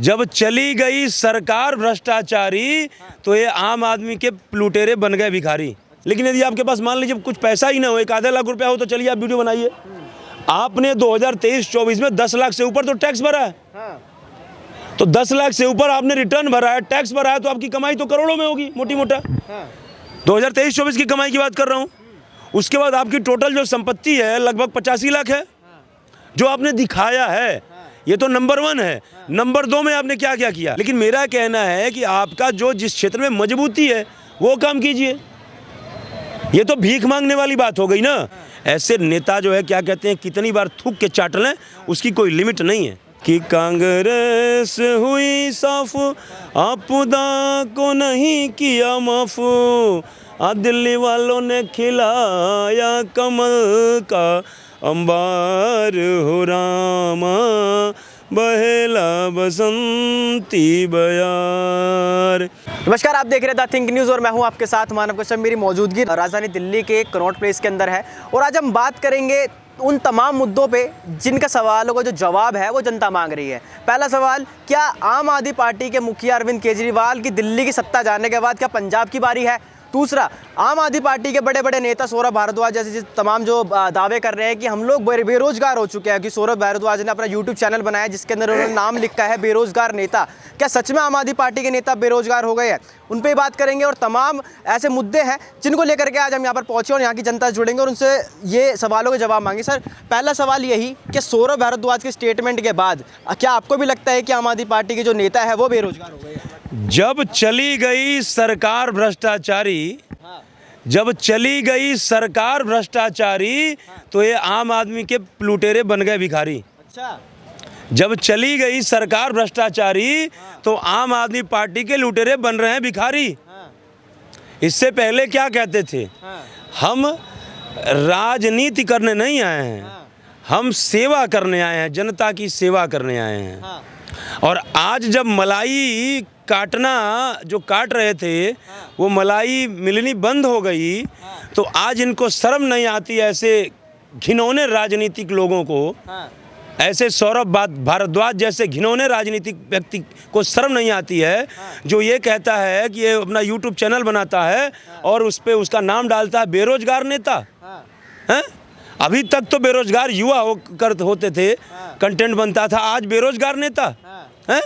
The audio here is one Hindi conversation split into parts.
जब चली गई सरकार भ्रष्टाचारी तो ये आम आदमी के लुटेरे बन गए भिखारी। लेकिन यदि आपके पास मान लीजिए कुछ पैसा ही ना हो, एक आधे लाख रुपया हो, तो चलिए आप वीडियो बनाइए। आपने 2023-24 में 10 लाख से ऊपर तो टैक्स भरा है। तो 10 लाख से ऊपर आपने रिटर्न भरा है, टैक्स भरा है, तो आपकी कमाई तो करोड़ों में होगी मोटी मोटा। 2023-24 की कमाई की बात कर रहा हूँ। उसके बाद आपकी टोटल जो संपत्ति है लगभग 85 लाख है जो आपने दिखाया है। ये तो नंबर 1 है। नंबर 2 में आपने क्या क्या किया। लेकिन मेरा कहना है कि आपका जो जिस क्षेत्र में मजबूती है वो काम कीजिए। ये तो भीख मांगने वाली बात हो गई ना। ऐसे नेता जो है क्या कहते हैं, कितनी बार थूक के चाट लें, उसकी कोई लिमिट नहीं है। कि कांग्रेस हुई साफ, आपदा को नहीं किया माफ, दिल्ली वालों ने खिलाया कमल का अंबार हो रामा, बहेला बसंती बयार। नमस्कार, आप देख रहे हैं द थिंक न्यूज़ और मैं हूं आपके साथ मानव कश्यप। मेरी मौजूदगी राजधानी दिल्ली के कनॉट प्लेस के अंदर है और आज हम बात करेंगे उन तमाम मुद्दों पे जिनका सवालों का जो जवाब है वो जनता मांग रही है। पहला सवाल, क्या आम आदमी पार्टी के मुखिया अरविंद केजरीवाल की दिल्ली की सत्ता जाने के बाद क्या पंजाब की बारी है? दूसरा, आम आदमी पार्टी के बड़े बड़े नेता सौरभ भारद्वाज जैसे तमाम जो दावे कर रहे हैं कि हम लोग बेरोजगार हो चुके हैं, कि सौरभ भारद्वाज ने अपना यूट्यूब चैनल बनाया जिसके अंदर उन्होंने नाम लिखा है बेरोजगार नेता। क्या सच में आम आदमी पार्टी के नेता बेरोजगार हो गए हैं? उन पर बात करेंगे और तमाम ऐसे मुद्दे हैं जिनको लेकर के आज हम यहाँ पर पहुँचे और यहाँ की जनता जुड़ेंगे और उनसे ये सवालों के जवाब मांगे। सर, पहला सवाल यही कि सौरभ भारद्वाज के स्टेटमेंट के बाद क्या आपको भी लगता है कि आम आदमी पार्टी के जो नेता है वो बेरोजगार हो गए हैं? जब चली गई सरकार भ्रष्टाचारी, जब चली गई सरकार भ्रष्टाचारी तो ये आम आदमी के लुटेरे बन गए भिखारी। अच्छा। जब चली गई सरकार भ्रष्टाचारी तो आम आदमी पार्टी के लुटेरे बन रहे हैं भिखारी। इससे पहले क्या कहते थे? हम राजनीति करने नहीं आए हैं, हम सेवा करने आए हैं, जनता की सेवा करने आए हैं। और आज जब मलाई काटना जो काट रहे थे वो मलाई मिलनी बंद हो गई तो आज इनको शर्म नहीं आती ऐसे घिनौने राजनीतिक लोगों को। ऐसे सौरभ भारद्वाज जैसे घिनौने राजनीतिक व्यक्ति को शर्म नहीं आती है जो ये कहता है कि ये अपना यूट्यूब चैनल बनाता है और उस पर उसका नाम डालता है बेरोजगार नेता। हैं? अभी तक तो बेरोजगार युवा होते थे, कंटेंट बनता था, आज बेरोजगार नेता हैं?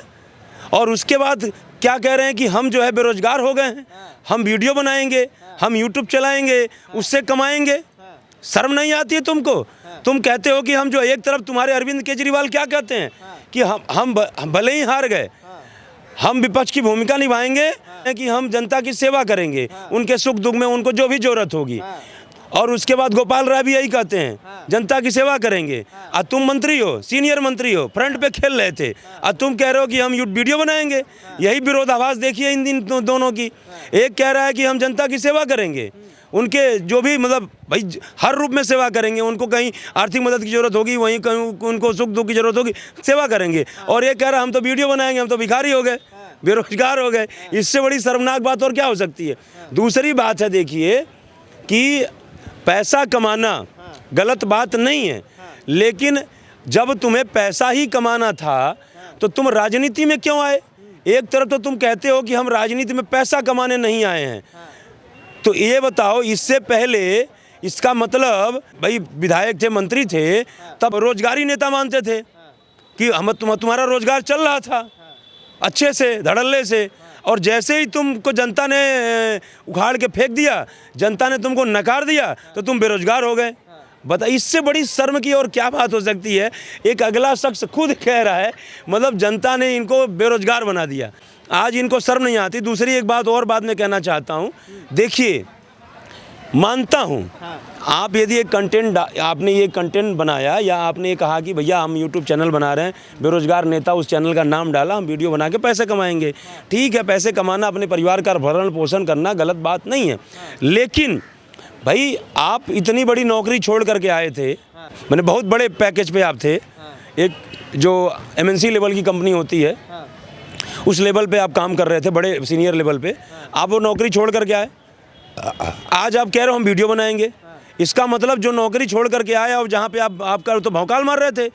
और उसके बाद क्या कह रहे हैं कि हम जो है बेरोजगार हो गए हैं, हम वीडियो बनाएंगे, हम यूट्यूब चलाएंगे, उससे कमाएंगे। शर्म नहीं आती है तुमको? तुम कहते हो कि हम जो, एक तरफ तुम्हारे अरविंद केजरीवाल क्या कहते हैं कि हम भले ही हार गए, हम विपक्ष की भूमिका निभाएंगे कि हम जनता की सेवा करेंगे, उनके सुख दुख में उनको जो भी जरूरत होगी। और उसके बाद गोपाल राय भी यही कहते हैं, जनता की सेवा करेंगे। और तुम मंत्री हो, सीनियर मंत्री हो, फ्रंट पे खेल रहे थे, और तुम कह रहे हो कि हम वीडियो बनाएंगे। यही विरोधाभास देखिए इन दोनों की। एक कह रहा है कि हम जनता की सेवा करेंगे, उनके जो भी मतलब भाई हर रूप में सेवा करेंगे, उनको कहीं आर्थिक मदद की जरूरत होगी, वहीं कहीं उनको सुख दुख की जरूरत होगी, सेवा करेंगे। और ये कह रहा है हम तो वीडियो बनाएंगे, हम तो भिखारी हो गए, बेरोजगार हो गए। इससे बड़ी शर्मनाक बात और क्या हो सकती है? दूसरी बात है, देखिए कि पैसा कमाना गलत बात नहीं है, लेकिन जब तुम्हें पैसा ही कमाना था तो तुम राजनीति में क्यों आए? एक तरफ तो तुम कहते हो कि हम राजनीति में पैसा कमाने नहीं आए हैं, तो ये बताओ, इससे पहले इसका मतलब भाई विधायक थे, मंत्री थे, तब रोजगारी नेता मानते थे कि हम तुम्हारा रोजगार चल रहा था अच्छे से, धड़ल्ले से। और जैसे ही तुमको जनता ने उखाड़ के फेंक दिया, जनता ने तुमको नकार दिया, तो तुम बेरोजगार हो गए। बता, इससे बड़ी शर्म की और क्या बात हो सकती है? एक अगला शख्स खुद कह रहा है, मतलब जनता ने इनको बेरोजगार बना दिया, आज इनको शर्म नहीं आती। दूसरी एक बात और बाद में कहना चाहता हूँ, देखिए मानता हूँ आप यदि एक कंटेंट, आपने ये कंटेंट बनाया या आपने ये कहा कि भैया हम यूट्यूब चैनल बना रहे हैं, बेरोजगार नेता, उस चैनल का नाम डाला, हम वीडियो बना के पैसे कमाएंगे, ठीक है, पैसे कमाना, अपने परिवार का भरण पोषण करना गलत बात नहीं है। लेकिन भाई आप इतनी बड़ी नौकरी छोड़ करके आए थे, मैंने बहुत बड़े पैकेज पे आप थे, एक जो MNC लेवल की कंपनी होती है उस लेवल पे आप काम कर रहे थे, बड़े सीनियर लेवल पे, आप वो नौकरी छोड़ करके आए। आज आप कह रहे हो हम वीडियो बनाएंगे, इसका मतलब जो नौकरी छोड़ करके आए और जहाँ पे आप आपका तो भौकाल मार रहे थे,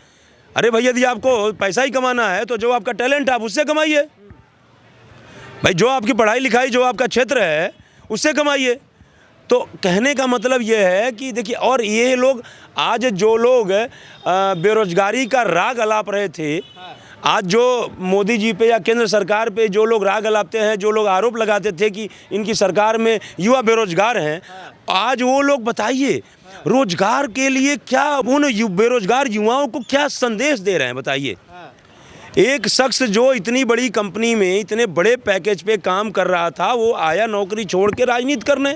अरे भाई यदि आपको पैसा ही कमाना है तो जो आपका टैलेंट है आप उससे कमाइए भाई, जो आपकी पढ़ाई लिखाई जो आपका क्षेत्र है उससे कमाइए। तो कहने का मतलब ये है कि देखिए, और ये लोग आज जो लोग बेरोजगारी का राग अलाप रहे थे, आज जो मोदी जी पे या केंद्र सरकार पे जो लोग राग अलापते हैं, जो लोग आरोप लगाते थे कि इनकी सरकार में युवा बेरोजगार हैं, आज वो लोग बताइए रोजगार के लिए क्या उन बेरोजगार युवाओं को क्या संदेश दे रहे हैं बताइए। एक शख्स जो इतनी बड़ी कंपनी में इतने बड़े पैकेज पे काम कर रहा था, वो आया नौकरी छोड़ के राजनीति करने।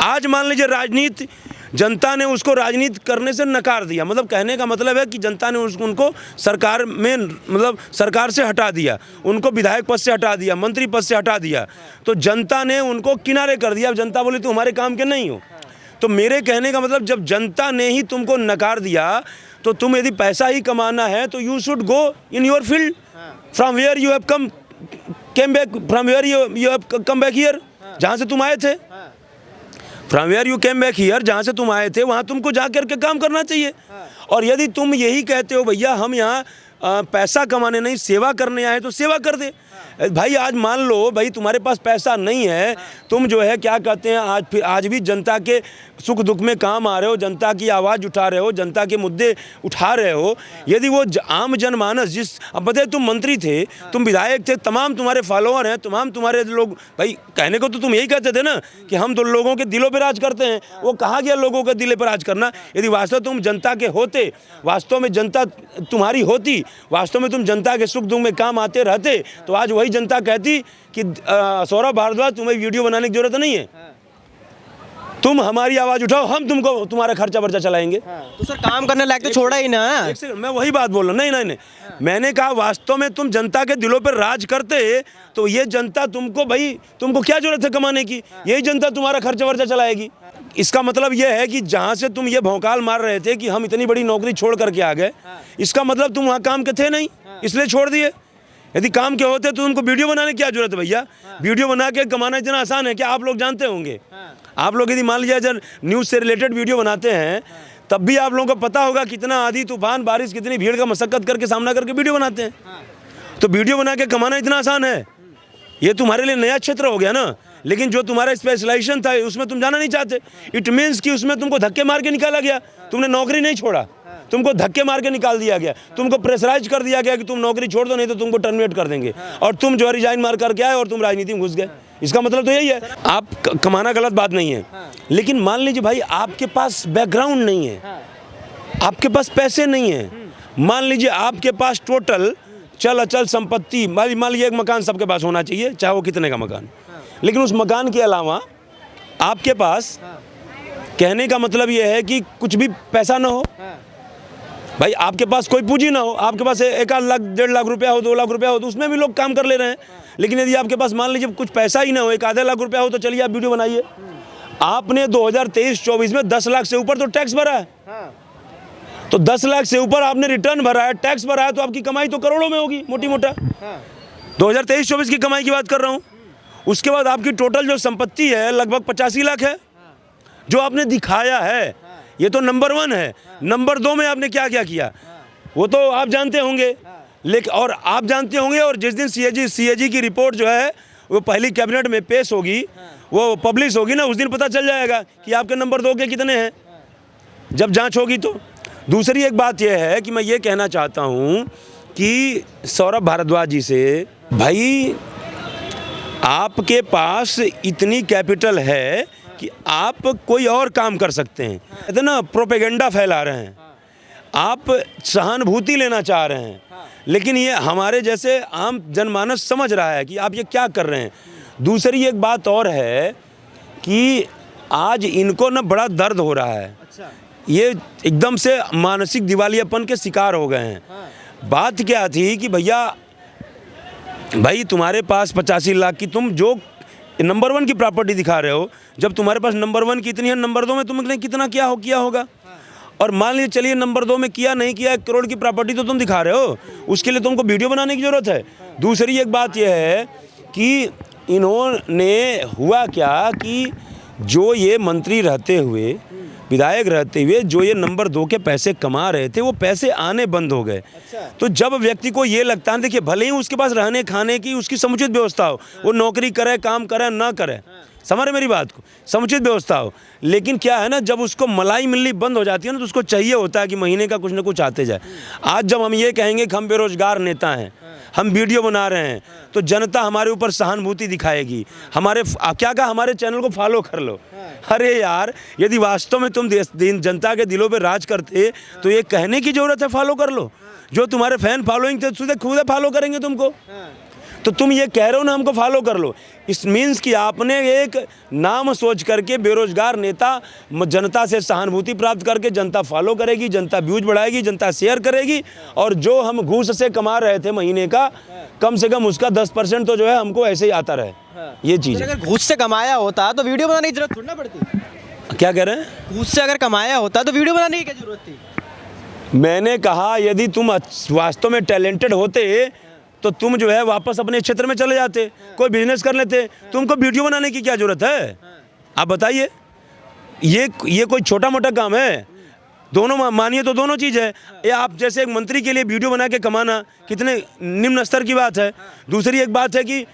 आज मान लीजिए राजनीति, जनता ने उसको राजनीति करने से नकार दिया, मतलब कहने का मतलब है कि जनता ने उनको सरकार में, मतलब सरकार से हटा दिया, उनको विधायक पद से हटा दिया, मंत्री पद से हटा दिया, तो जनता ने उनको किनारे कर दिया। अब जनता बोली तुम हमारे काम के नहीं हो। तो मेरे कहने का मतलब, जब जनता ने ही तुमको नकार दिया तो तुम यदि पैसा ही कमाना है तो you should go in your field from where you have come back here, जहाँ से तुम आए थे। From where you came back here, जहाँ से तुम आए थे वहाँ तुमको जा करके काम करना चाहिए। और यदि तुम यही कहते हो भैया हम यहाँ पैसा कमाने नहीं सेवा करने आए, तो सेवा कर दे भाई। आज मान लो भाई तुम्हारे पास पैसा नहीं है, तुम जो है क्या कहते हैं आज भी जनता के सुख दुख में काम आ रहे हो, जनता की आवाज़ उठा रहे हो, जनता के मुद्दे उठा रहे हो। यदि वो आम जनमानस, जिस अब बताए तुम मंत्री थे, तुम विधायक थे, तमाम तुम्हारे फॉलोअर हैं, तमाम तुम्हारे लोग, भाई कहने को तो तुम यही कहते थे ना कि हम तो लोगों के दिलों पर राज करते हैं। वो कहाँ गया लोगों के दिले पर राज करना? यदि वास्तव तुम जनता के होते, वास्तव में जनता तुम्हारी होती, वास्तव में तुम जनता के सुख दुख में काम आते रहते, तो आज वही जनता कहती कि सौरभ भारद्वाज तुम्हें वीडियो बनाने की जरूरत नहीं है, तुम हमारी आवाज उठाओ, हम तुमको तुम्हारा खर्चा वर्चा चलाएंगे। तो सर काम करने लायक तो छोड़ा ही ना। एक सेकंड, मैं वही बात बोल रहा हूँ। नहीं, मैंने कहा वास्तव में तुम जनता के दिलों पर राज करते तो ये जनता तुमको, भाई तुमको क्या जरूरत है कमाने की, यही जनता तुम्हारा खर्चा वर्चा चलाएगी। इसका मतलब यह है कि जहाँ से तुम ये भौकाल मार रहे थे कि हम इतनी बड़ी नौकरी छोड़ करके आ गए, इसका मतलब तुम वहाँ काम के थे नहीं, इसलिए छोड़ दिए। यदि काम के होते तो तुमको वीडियो बनाने की क्या जरूरत है भैया? वीडियो बना के कमाना इतना आसान है क्या? आप लोग जानते होंगे। आप लोग यदि मान लीजिए जब न्यूज़ से रिलेटेड वीडियो बनाते हैं, तब भी आप लोगों को पता होगा कितना आंधी तूफान बारिश, कितनी भीड़ का मशक्कत करके सामना करके वीडियो बनाते हैं। तो वीडियो बना के कमाना इतना आसान है? ये तुम्हारे लिए नया क्षेत्र हो गया ना। लेकिन जो तुम्हारा स्पेशलाइजेशन था उसमें तुम जाना नहीं चाहते। इट मीन्स कि उसमें तुमको धक्के मार के निकाला गया, तुमने नौकरी नहीं छोड़ा, तुमको धक्के मार के निकाल दिया गया, तुमको प्रेशराइज कर दिया गया कि तुम नौकरी छोड़ दो नहीं तो तुमको टर्मिनेट कर देंगे, और तुम जो रिजाइन मार करके आए और तुम राजनीति में घुस गए। इसका मतलब तो यही है। आप कमाना गलत बात नहीं है, लेकिन मान लीजिए भाई आपके पास बैकग्राउंड नहीं है, आपके पास पैसे नहीं है, मान लीजिए आपके पास टोटल चल अचल संपत्ति, मान लीजिए एक मकान सबके पास होना चाहिए, चाहे वो कितने का मकान, लेकिन उस मकान के अलावा आपके पास, कहने का मतलब ये है कि कुछ भी पैसा ना हो भाई, आपके पास कोई पूंजी ना हो, आपके पास 1 लाख 1.5 लाख रुपया हो, 2 लाख रुपया हो, तो उसमें भी लोग काम कर ले रहे हैं। लेकिन यदि आपके पास मान लीजिए कुछ पैसा ही ना हो, 1 आधे लाख रुपया हो, तो चलिए आप वीडियो बनाइए। आपने 2023-24 में 10 लाख से ऊपर तो टैक्स भरा है, तो 10 लाख से ऊपर आपने रिटर्न भरा है, टैक्स भरा है, तो आपकी कमाई तो करोड़ों में होगी मोटी मोटा। 2023-24 की कमाई की बात कर रहा हूँ। उसके बाद आपकी टोटल जो संपत्ति है लगभग 85 लाख है, जो आपने दिखाया है। ये तो नंबर 1 है। नंबर 2 में आपने क्या क्या किया वो तो आप जानते होंगे, लेकिन और आप जानते होंगे, और जिस दिन सीएजी की रिपोर्ट जो है वो पहली कैबिनेट में पेश होगी, वो पब्लिश होगी ना, उस दिन पता चल जाएगा कि आपके नंबर 2 के कितने हैं, जब जांच होगी। तो दूसरी एक बात यह है कि मैं ये कहना चाहता हूँ कि सौरभ भारद्वाज जी से, भाई आपके पास इतनी कैपिटल है कि आप कोई और काम कर सकते हैं, इतना प्रोपेगेंडा फैला रहे हैं, आप सहानुभूति लेना चाह रहे हैं, लेकिन ये हमारे जैसे आम जनमानस समझ रहा है कि आप ये क्या कर रहे हैं। दूसरी एक बात और है कि आज इनको ना बड़ा दर्द हो रहा है, ये एकदम से मानसिक दिवालियापन के शिकार हो गए हैं। बात क्या थी कि भैया भाई तुम्हारे पास 85 लाख की तुम जो नंबर 1 की प्रॉपर्टी दिखा रहे हो, जब तुम्हारे पास नंबर 1 की इतनी है, नंबर 2 में तुमने कितना किया होगा। और मान लीजिए चलिए नंबर 2 में किया नहीं किया, 1 करोड़ की प्रॉपर्टी तो तुम दिखा रहे हो, उसके लिए तुमको वीडियो बनाने की ज़रूरत है। दूसरी एक बात यह है कि इन्होंने हुआ क्या कि जो ये मंत्री रहते हुए विधायक रहते हुए जो ये नंबर 2 के पैसे कमा रहे थे वो पैसे आने बंद हो गए। तो जब व्यक्ति को ये लगता है, देखिए भले ही उसके पास रहने खाने की उसकी समुचित व्यवस्था हो, वो नौकरी करे, काम करे, ना करे, समझ रहे मेरी बात को, समुचित व्यवस्था हो, लेकिन क्या है ना, जब उसको मलाई मिलनी बंद हो जाती है ना, तो उसको चाहिए होता है कि महीने का कुछ ना कुछ आते जाए। आज जब हम ये कहेंगे कि हम बेरोजगार नेता हैं, हम वीडियो बना रहे हैं, तो जनता हमारे ऊपर सहानुभूति दिखाएगी, हमारे क्या कहा, हमारे चैनल को फॉलो कर लो। अरे यार, यदि वास्तव में तुम जनता के दिलों पे राज करते तो ये कहने की जरूरत है फॉलो कर लो। जो तुम्हारे फैन फॉलोइंग थे खुद फॉलो करेंगे तुमको। तो तुम ये कह रहे हो ना हमको फॉलो कर लो, इस मीन्स कि आपने एक नाम सोच करके बेरोजगार नेता, जनता से सहानुभूति प्राप्त करके जनता फॉलो करेगी, जनता व्यूज बढ़ाएगी, जनता शेयर करेगी, और जो हम घूस से कमा रहे थे महीने का, कम से कम उसका 10% तो जो है हमको ऐसे ही आता रहे। ये चीज़ अगर घूस से कमाया होता तो वीडियो बनाने की जरूरत थोड़ी ना पड़ती। क्या कह रहे हैं? घूस से अगर कमाया होता तो वीडियो बनाने की क्या जरूरत थी? मैंने कहा यदि तुम वास्तव में टैलेंटेड होते तो तुम जो है वापस अपने क्षेत्र में चले जाते, कोई बिजनेस कर लेते, तुमको वीडियो बनाने की क्या जरूरत है? आप बताइए, ये कोई छोटा मोटा काम है? दोनों मानिए तो दोनों चीज़ है। ये आप जैसे एक मंत्री के लिए वीडियो बना के कमाना कितने निम्न स्तर की बात है, दूसरी एक बात है कि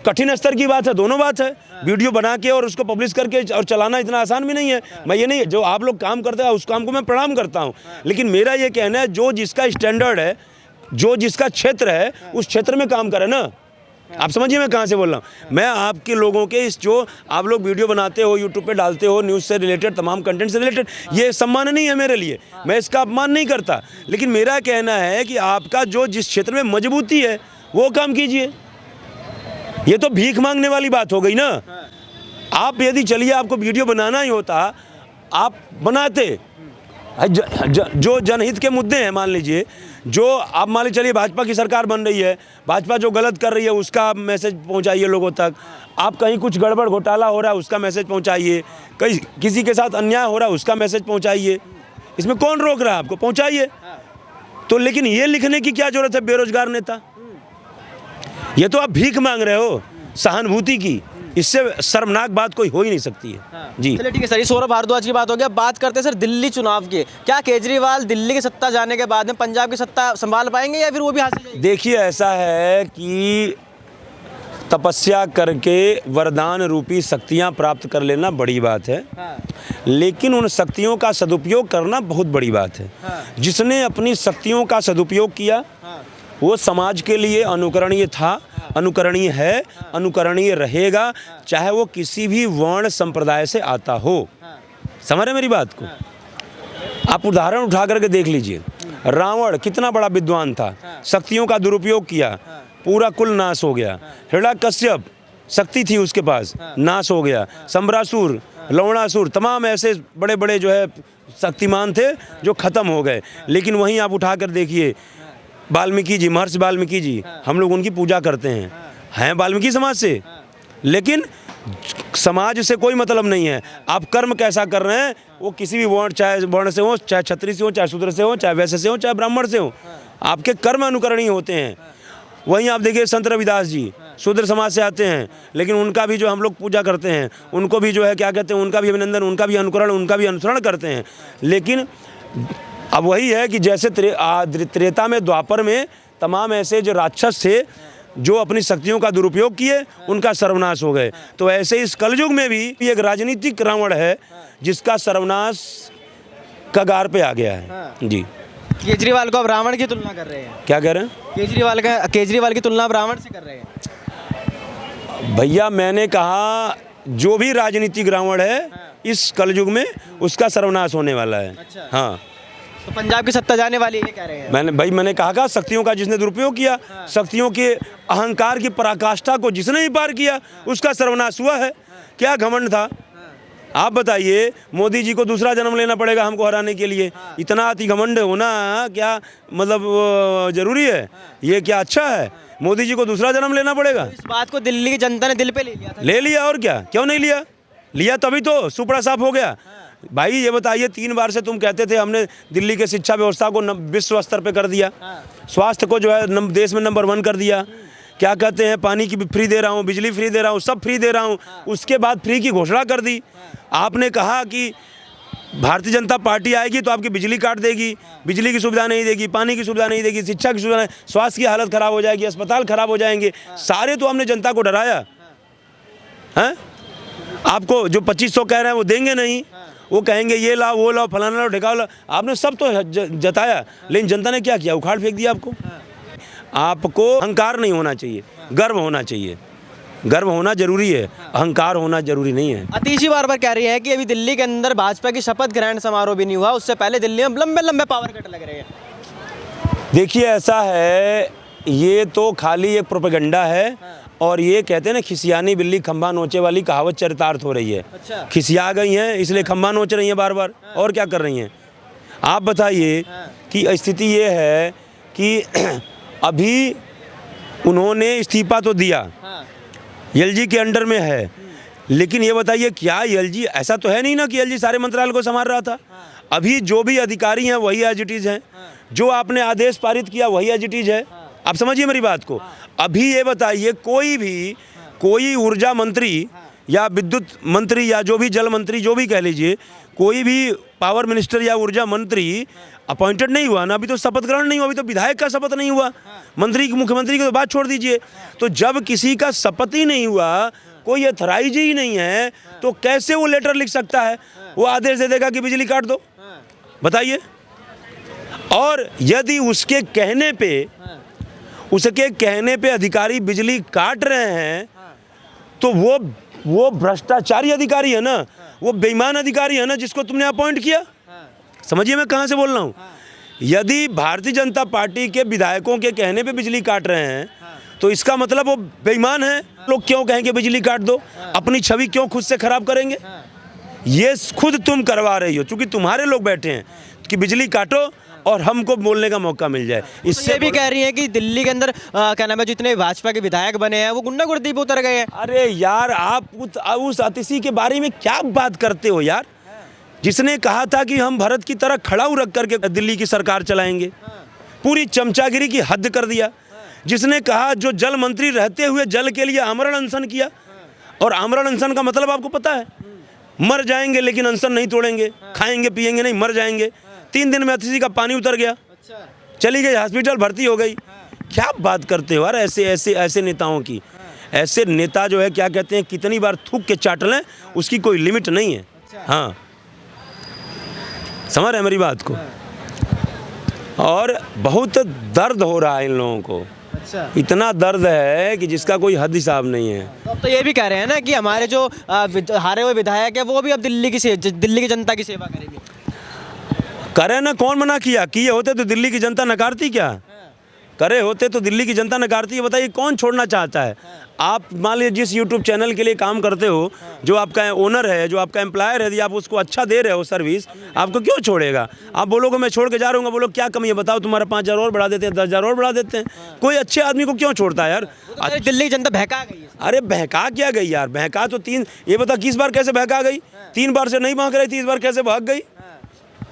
कठिन स्तर की बात है, दोनों बात है। वीडियो बना के और उसको पब्लिश करके और चलाना इतना आसान भी नहीं है। मैं ये नहीं, जो आप लोग काम करते हैं उस काम को मैं प्रणाम करता हूँ, लेकिन मेरा ये कहना है जो जिसका स्टैंडर्ड है, जो जिसका क्षेत्र है, उस क्षेत्र में काम करे ना। आप समझिए मैं कहाँ से बोल रहा हूँ। मैं आपके लोगों के इस जो आप लोग वीडियो बनाते हो, यूट्यूब पे डालते हो, न्यूज़ से रिलेटेड, तमाम कंटेंट से रिलेटेड, ये सम्मान नहीं है मेरे लिए, मैं इसका अपमान नहीं करता, लेकिन मेरा कहना है कि आपका जो जिस क्षेत्र में मजबूती है वो काम कीजिए। ये तो भीख मांगने वाली बात हो गई ना। आप यदि चलिए आपको वीडियो बनाना ही होता, आप बनाते। जो जनहित के मुद्दे हैं, मान लीजिए, जो आप मान लीजिए चलिए भाजपा की सरकार बन रही है, भाजपा जो गलत कर रही है उसका आप मैसेज पहुंचाइए लोगों तक। आप कहीं कुछ गड़बड़ घोटाला हो रहा है उसका मैसेज पहुंचाइए, कहीं किसी के साथ अन्याय हो रहा है उसका मैसेज पहुंचाइए, इसमें कौन रोक रहा है आपको? पहुंचाइए। तो लेकिन ये लिखने की क्या जरूरत है बेरोजगार नेता? ये तो आप भीख मांग रहे हो सहानुभूति की, इससे शर्मनाक बात कोई हो ही नहीं सकती है। जी चलिए ठीक है सर, ये सौरभ भारद्वाज की बात हो गया। बात करते हैं सर दिल्ली चुनाव की। क्या केजरीवाल दिल्ली की सत्ता जाने के बाद में पंजाब की सत्ता संभाल पाएंगे या फिर वो भी हासिल जाएगी? देखिए, ऐसा है कि तपस्या करके वरदान रूपी शक्तियां प्राप्त कर लेना बड़ी बात है, लेकिन उन शक्तियों का सदुपयोग करना बहुत बड़ी बात है। जिसने अपनी शक्तियों का सदुपयोग किया वो समाज के लिए अनुकरणीय था, अनुकरणीय है, अनुकरणीय रहेगा, चाहे वो किसी भी वर्ण संप्रदाय से आता हो। समझ रहे मेरी बात को? आप उदाहरण उठा करके देख लीजिए, रावण कितना बड़ा विद्वान था, शक्तियों का दुरुपयोग किया, पूरा कुल नाश हो गया। हिरण्यकश्यप शक्ति थी उसके पास, नाश हो गया। सम्रासुर, लवणासुर, तमाम ऐसे बड़े बड़े जो है शक्तिमान थे जो खत्म हो गए। लेकिन वहीं आप उठा कर देखिए, वाल्मीकि जी, महर्षि वाल्मीकि जी, हम लोग उनकी पूजा करते हैं वाल्मीकि समाज से, लेकिन समाज से कोई मतलब नहीं है। आप कर्म कैसा कर रहे हैं वो किसी भी वर्ण, चाहे वर्ण से हो, चाहे क्षत्रिय से हो, चाहे शूद्र से हो, चाहे वैश्य से हो, चाहे ब्राह्मण से हो, आपके कर्म अनुकरणीय होते हैं। वहीं आप देखिए संत रविदास जी शूद्र समाज से आते हैं, लेकिन उनका भी जो हम लोग पूजा करते हैं, उनको भी जो है क्या कहते हैं, उनका भी अभिनंदन, उनका भी अनुकरण, उनका भी अनुसरण करते हैं। लेकिन अब वही है कि जैसे त्रेता में, द्वापर में तमाम ऐसे जो राक्षस थे जो अपनी शक्तियों का दुरुपयोग किए, उनका सर्वनाश हो गए, तो ऐसे इस कलयुग में भी एक राजनीतिक रावण है जिसका सर्वनाश कगार पे आ गया है। जी केजरीवाल को अब रावण की तुलना कर रहे हैं। क्या कह रहे हैं? केजरीवाल की तुलना अब रावण से कर रहे हैं। भैया मैंने कहा जो भी राजनीतिक रावण है इस कलयुग में उसका सर्वनाश होने वाला है। अच्छा। हाँ, तो पंजाब की सत्ता जाने वाली है, ये कह रहे हैं। मैंने कहा शक्तियों का जिसने दुरुपयोग किया, शक्तियों के अहंकार की पराकाष्ठा को जिसने ही पार किया उसका सर्वनाश हुआ है। क्या घमंड था? आप बताइए, मोदी जी को दूसरा जन्म लेना पड़ेगा हमको हराने के लिए? इतना अति घमंड होना क्या मतलब जरूरी है? ये क्या अच्छा है? मोदी जी को दूसरा जन्म लेना पड़ेगा? इस बात को दिल्ली की जनता ने दिल पे ले लिया था। ले लिया, और क्या, क्यों नहीं लिया? लिया तभी तो सुपड़ा साफ हो गया। भाई ये बताइए, 3 बार से तुम कहते थे हमने दिल्ली के शिक्षा व्यवस्था को विश्व स्तर पे कर दिया, स्वास्थ्य को जो है देश में नंबर 1 कर दिया, क्या कहते हैं पानी की फ्री दे रहा हूँ, बिजली फ्री दे रहा हूँ, सब फ्री दे रहा हूँ, उसके बाद फ्री की घोषणा कर दी। आपने कहा कि भारतीय जनता पार्टी आएगी तो आपकी बिजली काट देगी, बिजली की सुविधा नहीं देगी, पानी की सुविधा नहीं देगी, शिक्षा की सुविधा नहीं, स्वास्थ्य की हालत खराब हो जाएगी, अस्पताल खराब हो जाएंगे। सारे तो हमने जनता को डराया हैं। आपको जो 2500 कह रहे हैं वो देंगे नहीं, वो कहेंगे ये लाओ वो लाओ फलाना लाओ ढिकाओ लाओ, आपने सब तो जताया, लेकिन जनता ने क्या किया, उखाड़ फेंक दिया आपको। आपको अहंकार नहीं होना चाहिए, गर्व होना चाहिए। गर्व होना जरूरी है, अहंकार होना जरूरी नहीं है। अतीश जी बार बार कह रही हैं कि अभी दिल्ली के अंदर भाजपा की शपथ ग्रहण समारोह भी नहीं हुआ, उससे पहले दिल्ली में लंबे लंबे पावर कट लग रहे हैं। देखिए ऐसा है, ये तो खाली एक प्रोपेगेंडा है। और ये कहते हैं ना, खिसियानी बिल्ली खंभा नोचे वाली कहावत चरितार्थ हो रही है। अच्छा। खिसिया गई हैं इसलिए खंभा नोच रही हैं बार बार, और क्या कर रही हैं। आप बताइए कि स्थिति ये है कि अभी उन्होंने इस्तीफा तो दिया, एलजी के अंडर में है, लेकिन ये बताइए क्या एलजी, ऐसा तो है नहीं ना कि एलजी सारे मंत्रालय को संभाल रहा था। अभी जो भी अधिकारी हैं वही एज इट इज़ हैं, जो आपने आदेश पारित किया वही एज इट इज़ है। आप समझिए मेरी बात को। अभी ये बताइए कोई ऊर्जा मंत्री या विद्युत मंत्री या जो भी जल मंत्री जो भी कह लीजिए, कोई भी पावर मिनिस्टर या ऊर्जा मंत्री अपॉइंटेड नहीं हुआ ना, अभी तो शपथ ग्रहण नहीं हुआ, अभी तो विधायक का शपथ नहीं हुआ, मंत्री की मुख्यमंत्री की तो बात छोड़ दीजिए। तो जब किसी का शपथ ही नहीं हुआ, कोई अथराइज ही नहीं है, तो कैसे वो लेटर लिख सकता है, वो आदेश दे देगा कि बिजली काट दो, बताइए। और यदि उसके कहने पे अधिकारी बिजली काट रहे हैं तो वो भ्रष्टाचारी अधिकारी है ना, वो बेईमान अधिकारी है ना जिसको तुमने अपॉइंट किया। समझिए मैं कहाँ से बोल रहा हूँ। यदि भारतीय जनता पार्टी के विधायकों के कहने पे बिजली काट रहे हैं तो इसका मतलब वो बेईमान है। लोग क्यों कहेंगे बिजली काट दो, अपनी छवि क्यों खुद से खराब करेंगे। ये खुद तुम करवा रही हो, क्योंकि तुम्हारे लोग बैठे हैं कि बिजली काटो और हमको बोलने का मौका मिल जाए। इससे ये भी कह रही हैं कि दिल्ली के अंदर क्या नाम है, जितने भाजपा के विधायक बने हैं वो गुंडागर्दी पे उतर गए हैं। अरे यार, आप उस अतिशी के बारे में क्या बात करते हो यार, जिसने कहा था कि हम भारत की तरह खड़ाऊ रख करके दिल्ली की सरकार चलाएंगे। पूरी चमचागिरी की हद कर दिया। जिसने कहा, जो जल मंत्री रहते हुए जल के लिए आमरण अनशन किया, और आमरण अनशन का मतलब आपको पता है, मर जाएंगे लेकिन अनशन नहीं तोड़ेंगे, खाएंगे पिएंगे नहीं, मर जाएंगे। 3 दिन में अतिशी का पानी उतर गया, चली गई हॉस्पिटल, भर्ती हो गई। क्या बात करते हो यार ऐसे नेताओं की। ऐसे नेता जो है क्या कहते हैं, कितनी बार थूक के चाट लें, उसकी कोई लिमिट नहीं है। हाँ, समझ रहे मेरी बात को। और बहुत दर्द हो रहा है इन लोगों को। अच्छा। इतना दर्द है कि जिसका कोई हद हिसाब नहीं है। तो ये भी कह रहे हैं ना कि हमारे जो हारे हुए विधायक है वो भी अब दिल्ली की जनता की सेवा करेंगे। करे ना, कौन मना किया? किए होते तो दिल्ली की जनता नकारती क्या? करे होते तो दिल्ली की जनता नकारती है। बताइए कौन छोड़ना चाहता है? आप मान लीजिए जिस यूट्यूब चैनल के लिए काम करते हो, जो आपका ओनर है, जो आपका एम्प्लॉयर है, यदि आप उसको अच्छा दे रहे हो सर्विस, आपको क्यों छोड़ेगा? आप बोलोगे मैं छोड़ के जा रहा हूँ, बोलो क्या कमी है बताओ, तुम्हारा 5,000 और बढ़ा देते हैं, 10,000 और बढ़ा देते हैं। कोई अच्छे आदमी को क्यों छोड़ता है यार? तो दिल्ली की जनता बहका गई है। अरे बहका क्या गई यार? बहका तो ये बता किस बार कैसे बहका गई? 3 बार से नहीं भाग रही थी, इस बार कैसे भाग गई?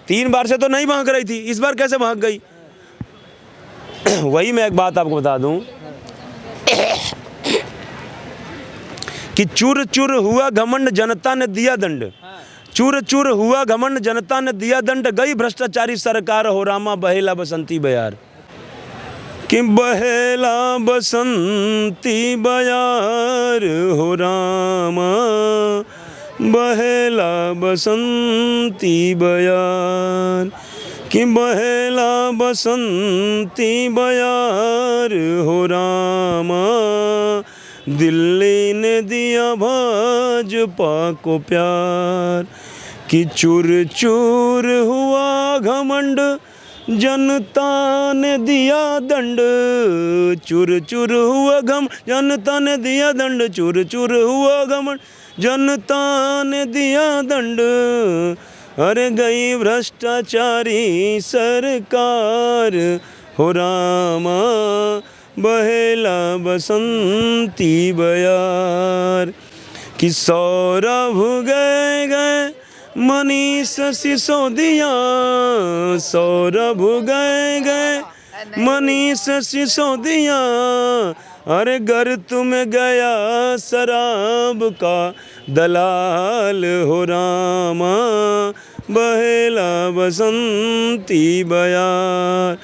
3 बार से तो नहीं भाग रही थी, इस बार कैसे भाग गई? वही मैं एक बात आपको बता दूं कि चूर चूर हुआ घमंड, जनता ने दिया दंड। चूर चूर हुआ घमंड, जनता ने दिया दंड, गई भ्रष्टाचारी सरकार, हो रामा बहेला बसंती बयार। कि बहेला बसंती बयार, हो रामा बहेला बसंती बयार। कि बहेला बसंती बयार, हो रामा दिल्ली ने दिया भाजपा को प्यार। कि चूर चूर हुआ घमंड, जनता ने दिया दंड। चूर चूर हुआ घम, जनता ने दिया दंड। चूर चूर हुआ घमंड, जनता ने दिया दंड। अरे गई भ्रष्टाचारी सरकार, हो रामा बहेला बसंती बयार। कि सौरभ गए मनीष सिसोदिया, सौरभ गए मनीष सिसोदिया। अरे घर तुम गया शराब का दलाल, हो रामा बहेला बसंती बयार,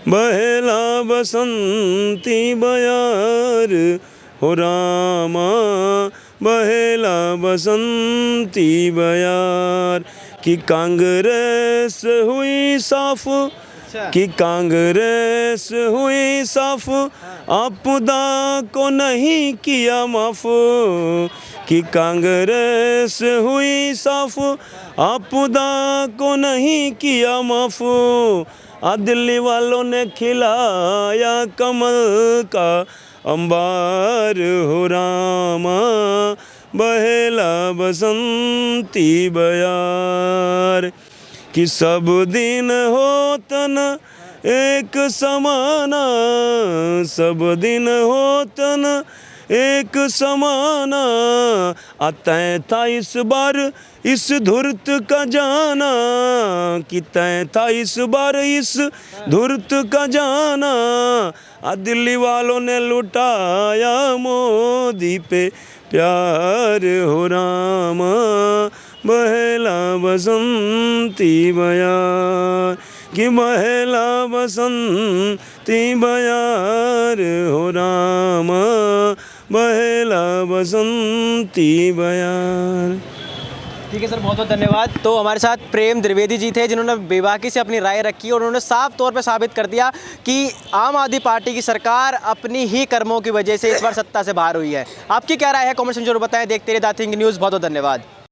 बहेला बसंती बयार हो रामा, बहेला बसंती बयार। कि कांग्रेस हुई साफ, कि कांग्रेस हुई साफ, आपदा को नहीं किया माफ। कि कांग्रेस हुई साफ, आपदा को नहीं किया माफ। दिल्ली वालों ने खिलाया कमल का अंबार हो रामा, बहेला बसंती बयार। कि सब दिन होतन एक समाना, सब दिन होतन एक समाना। तय था इस बार इस धुर्त का जाना, कि तय था इस बार इस धुर्त का जाना। दिल्ली वालों ने लुटाया मोदी पे प्यार हो रामा, बहेला बसंती बयार। कि बहेला बसंती बयार हो रामा, बहेला बसंती बयार। ठीक है सर, बहुत बहुत धन्यवाद। तो हमारे साथ प्रेम द्विवेदी जी थे, जिन्होंने बेबाकी से अपनी राय रखी और उन्होंने साफ तौर पे साबित कर दिया कि आम आदमी पार्टी की सरकार अपनी ही कर्मों की वजह से इस बार सत्ता से बाहर हुई है। आपकी क्या राय है कमेंट सेक्शन में जरूर बताएं। देखते रहिए द थिंक न्यूज़। बहुत बहुत धन्यवाद।